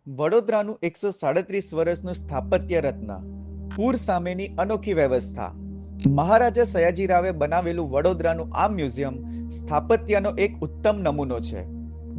વડોદરાનું 137 વર્ષનું સ્થાપત્ય રત્ન, પૂર સામેની અનોખી વ્યવસ્થા. મહારાજા સયાજીરાવે બનાવેલું વડોદરાનું આ મ્યુઝિયમ સ્થાપત્યનો એક ઉત્તમ નમૂનો છે,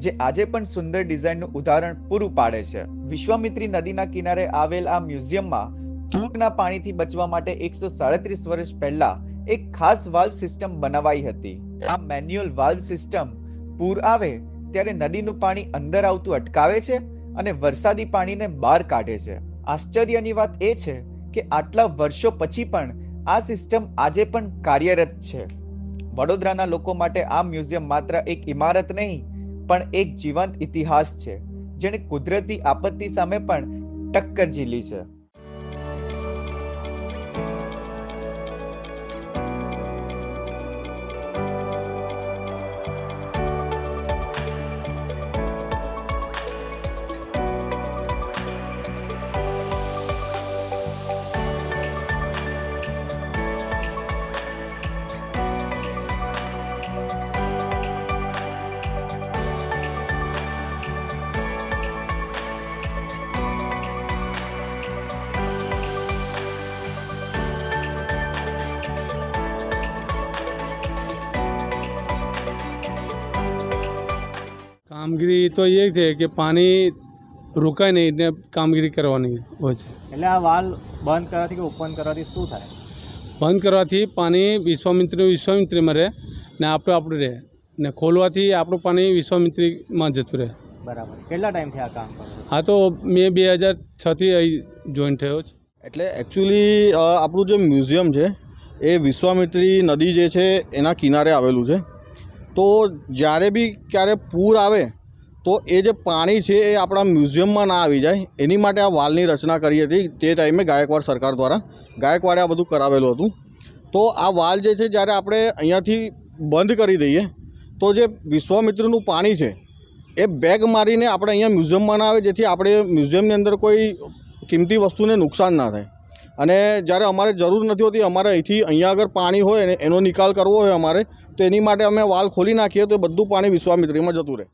જે આજે પણ સુંદર ડિઝાઇનનું ઉદાહરણ પૂરું પાડે છે. વિશ્વામિત્રી નદીના કિનારે આવેલ આ મ્યુઝિયમમાં પૂરના પાણીથી બચવા માટે 137 વર્ષ પહેલા એક ખાસ વાલ્વ સિસ્ટમ બનાવાઈ હતી. આ મેન્યુઅલ વાલ્વ સિસ્ટમ પૂર આવે ત્યારે નદીનું પાણી અંદર આવતું અટકાવે છે અને વરસાદી પાણીને બહાર કાઢે છે. આશ્ચર્યની વાત એ છે કે આટલા વર્ષો પછી પણ આ સિસ્ટમ આજે પણ કાર્યરત છે. વડોદરાના લોકો માટે આ મ્યુઝિયમ માત્ર એક ઇમારત નહીં, પણ એક જીવંત ઇતિહાસ છે, જેણે કુદરતી આપત્તિ સામે પણ ટક્કર ઝીલી છે. કામગીરી તો એ છે કે પાણી રોકાય નહીં એટલે કામગીરી કરવાની હોય છે. એટલે આ વાલ બંધ કરવાથી કે ઓપન કરવાથી શું થાય? બંધ કરવાથી પાણી વિશ્વામિત્રીમાં રહે ને આપણું રહે, ને ખોલવાથી આપણું પાણી વિશ્વામિત્રીમાં જતું રહે. બરાબર. કેટલા ટાઈમથી આ કામ કરો? આ તો મેં 2006થી અહીં જોઈન થયો છે. એટલે એકચ્યુઅલી આપણું જે મ્યુઝિયમ છે એ વિશ્વામિત્રી નદી જે છે એના કિનારે આવેલું છે. તો જ્યારે બી ક્યારે પૂર આવે તો એ જે પાણી છે એ આપણા મ્યુઝિયમમાં ના આવી જાય, એની માટે આ વાલની રચના કરી હતી. તે ટાઈમે ગાયકવાડ સરકાર દ્વારા ગાયકવાડે આ બધું કરાવેલું હતું. તો આ વાલ જે છે જ્યારે આપણે અહીંયાથી બંધ કરી દઈએ તો જે વિશ્વામિત્રીનું પાણી છે એ બેગ મારીને આપણે અહીંયા મ્યુઝિયમમાં ના આવે, જેથી આપણે મ્યુઝિયમની અંદર કોઈ કિંમતી વસ્તુને નુકસાન ના થાય. અને જ્યારે અમારે જરૂર નથી હોતી, અમારે અહીંથી અહીંયા આગળ પાણી હોય ને એનો નિકાલ કરવો હોય અમારે, તો એની માટે અમે વાલ ખોલી નાખીએ તો બધું પાણી વિશ્વામિત્રીમાં જતું રહે.